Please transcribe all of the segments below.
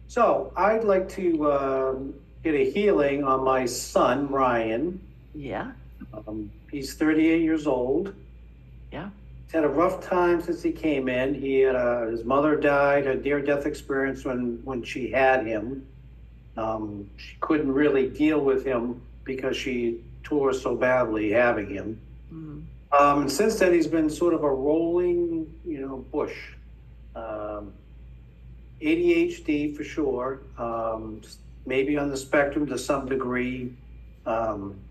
So I'd like to get a healing on my son, Ryan. Yeah, He's 38 years old. yeah. He's had a rough time since he came in. His mother died, a near-death experience when she had him. She couldn't really deal with him because she tore so badly having him. Mm. And since then, he's been sort of a rolling, bush. Um, ADHD for sure, maybe on the spectrum to some degree,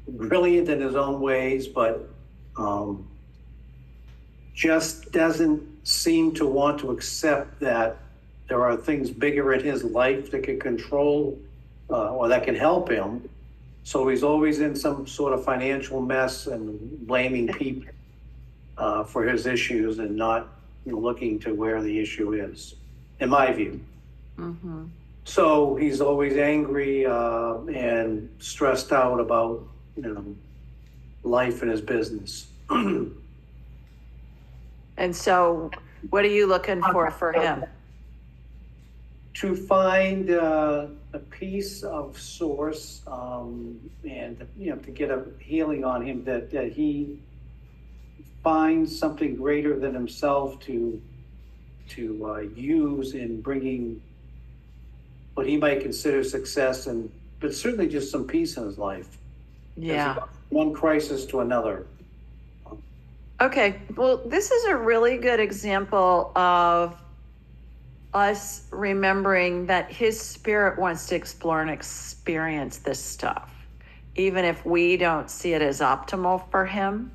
brilliant in his own ways, but um, just doesn't seem to want to accept that there are things bigger in his life that can control or that can help him. So he's always in some sort of financial mess and blaming people for his issues and not looking to where the issue is, in my view. Mm-hmm. So he's always angry and stressed out about life and his business. And so, what are you looking for him? To find a piece of source and to get a healing on him that he finds something greater than himself to use in bringing what he might consider success, but certainly just some peace in his life. Yeah. One crisis to another. Okay. Well, this is a really good example of us remembering that his spirit wants to explore and experience this stuff, even if we don't see it as optimal for him.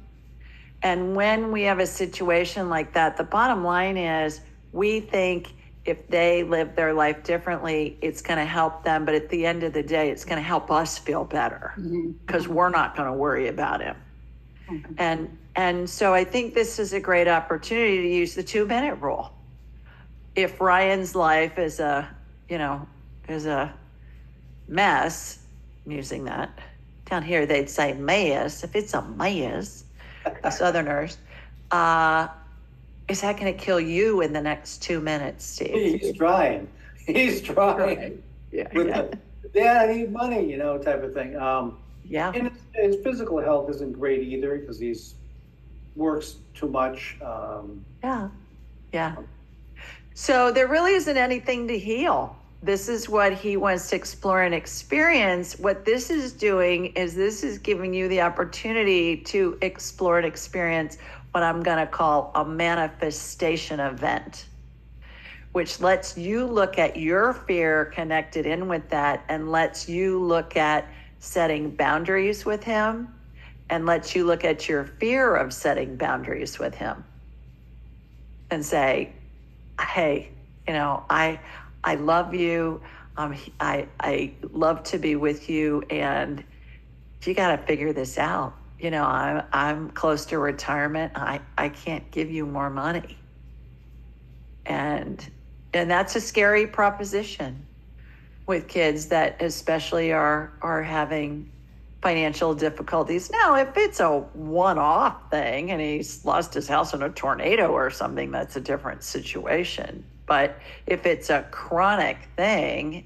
And when we have a situation like that, the bottom line is we think if they live their life differently, it's going to help them. But at the end of the day, it's going to help us feel better because we're not going to worry about him. And so I think this is a great opportunity to use the 2-minute rule. If Ryan's life is a mess, I'm using that. Down here, they'd say mess. If it's a mess, the Southerners, is that going to kill you in the next 2 minutes, Steve? He's trying. Yeah. Dad, I need money, type of thing. Yeah. And his physical health isn't great either because he's works too much. Yeah. So there really isn't anything to heal. This is what he wants to explore and experience. What this is doing is this is giving you the opportunity to explore and experience what I'm going to call a manifestation event, which lets you look at your fear connected in with that and lets you look at setting boundaries with him and lets you look at your fear of setting boundaries with him and say, hey, I love you. I love to be with you, and you got to figure this out. I'm close to retirement. I can't give you more money, and that's a scary proposition with kids that especially are having financial difficulties. Now, if it's a one-off thing and he's lost his house in a tornado or something, that's a different situation. But if it's a chronic thing,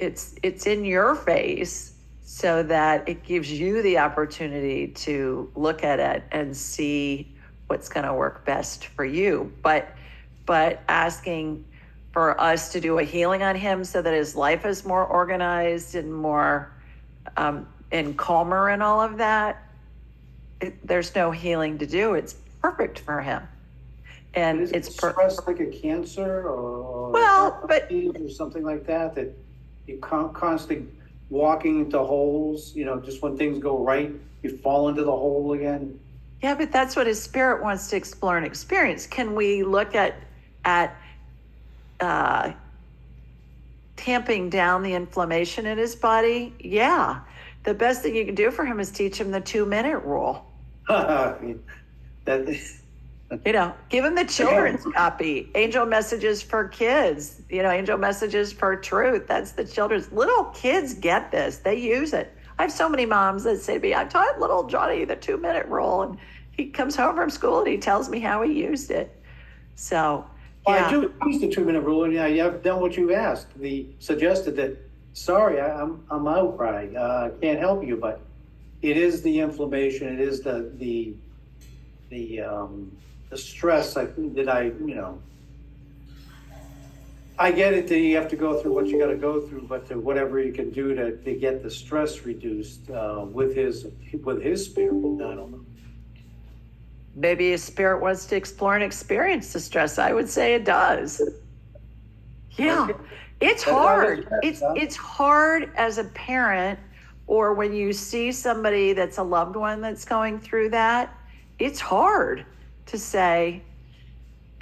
it's in your face so that it gives you the opportunity to look at it and see what's going to work best for you. But asking for us to do a healing on him so that his life is more organized and more and calmer and all of that, there's no healing to do. It's perfect for him. And it's stress like a cancer or or something like that you constantly walking into holes, just when things go right, you fall into the hole again. Yeah, but that's what his spirit wants to explore and experience. Can we look at tamping down the inflammation in his body? Yeah. The best thing you can do for him is teach him the 2-minute rule. Give him the children's copy. Angel Messages for Kids, Angel Messages for Truth. That's the children's. Little kids get this. They use it. I have so many moms that say to me, I taught little Johnny the 2-minute rule, and he comes home from school and he tells me how he used it. So Well, Yeah. I do use the 2-minute rule, and yeah, I've done what you asked. Suggested that, sorry, I'm out, right? Can't help you, but it is the inflammation, it is the stress I get it that you have to go through what you got to go through, but whatever you can do to get the stress reduced with his spirit, I don't know. Maybe his spirit wants to explore and experience the stress. I would say it does. Yeah. Okay. It's That's how hard. it is, huh? It's hard as a parent, or when you see somebody that's a loved one that's going through that, it's hard to say,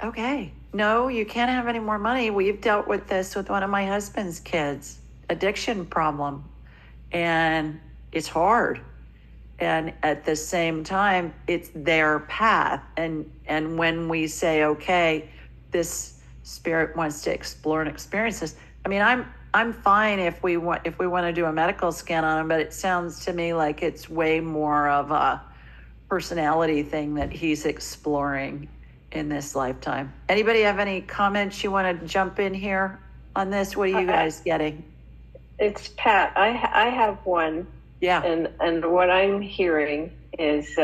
okay, no, you can't have any more money. We've dealt with this with one of my husband's kids, addiction problem. And it's hard. And at the same time, it's their path. And when we say, okay, this spirit wants to explore and experience this, I mean, I'm fine if we want to do a medical scan on him, but it sounds to me like it's way more of a personality thing that he's exploring in this lifetime. Anybody have any comments you want to jump in here on this? What are you guys getting? It's Pat. I have one. Yeah. And what I'm hearing is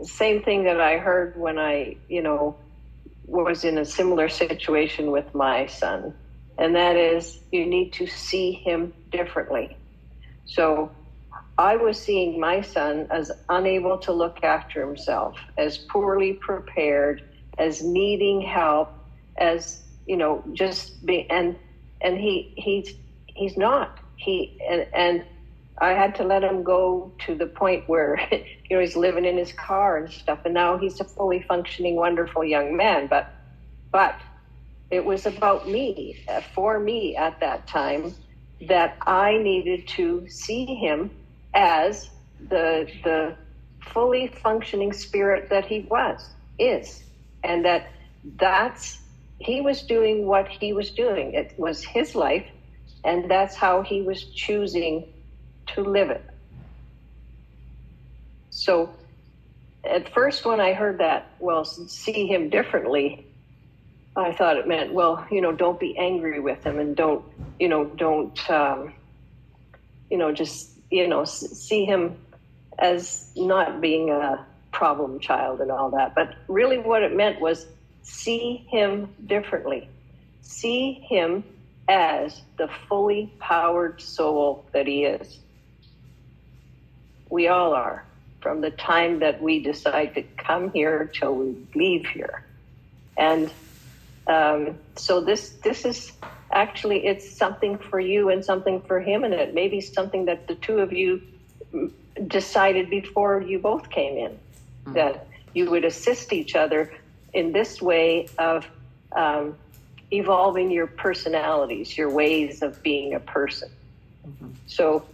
same thing that I heard when I, was in a similar situation with my son. And that is, you need to see him differently. So I was seeing my son as unable to look after himself, as poorly prepared, as needing help, as, just be, and he's not. And I had to let him go to the point where, he's living in his car and stuff. And now he's a fully functioning, wonderful young man. But it was about me, for me at that time, that I needed to see him as the fully functioning spirit that he is. And he was doing what he was doing. It was his life, and that's how he was choosing to live it. So at first when I heard that, see him differently, I thought it meant, don't be angry with him, and don't see him as not being a problem child and all that. But really what it meant was see him differently. See him as the fully powered soul that he is. We all are, from the time that we decide to come here till we leave here. And so this is actually, it's something for you and something for him, and it may be something that the two of you decided before you both came in, that you would assist each other in this way of evolving your personalities, your ways of being a person. Mm-hmm. So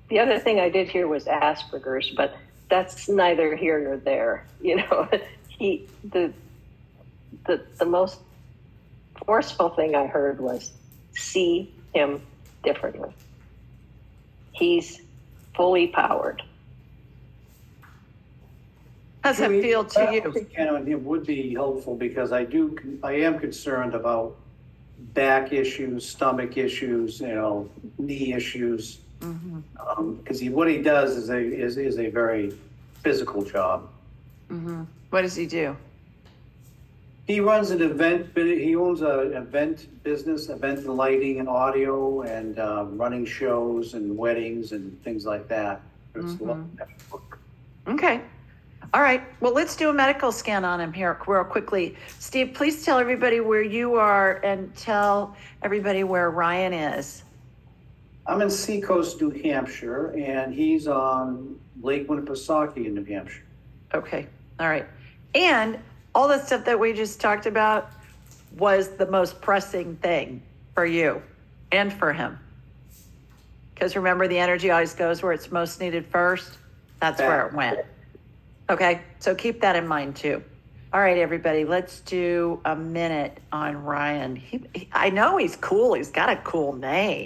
the other thing I did here was Asperger's, but that's neither here nor there. The most forceful thing I heard was see him differently. He's fully powered. How's that feel to you? I think it would be helpful because I am concerned about back issues, stomach issues, knee issues. Because what he does is a very physical job. Mm-hmm. What does he do? He runs an event. He owns an event business, event lighting and audio, and running shows and weddings and things like that. Okay. All right. Well, let's do a medical scan on him here real quickly. Steve, please tell everybody where you are and tell everybody where Ryan is. I'm in Seacoast, New Hampshire, and he's on Lake Winnipesaukee in New Hampshire. Okay. All right. And all the stuff that we just talked about was the most pressing thing for you and for him. Because remember, the energy always goes where it's most needed first. That's where it went. Okay. So keep that in mind too. All right, everybody, let's do a minute on Ryan. I know he's cool. He's got a cool name.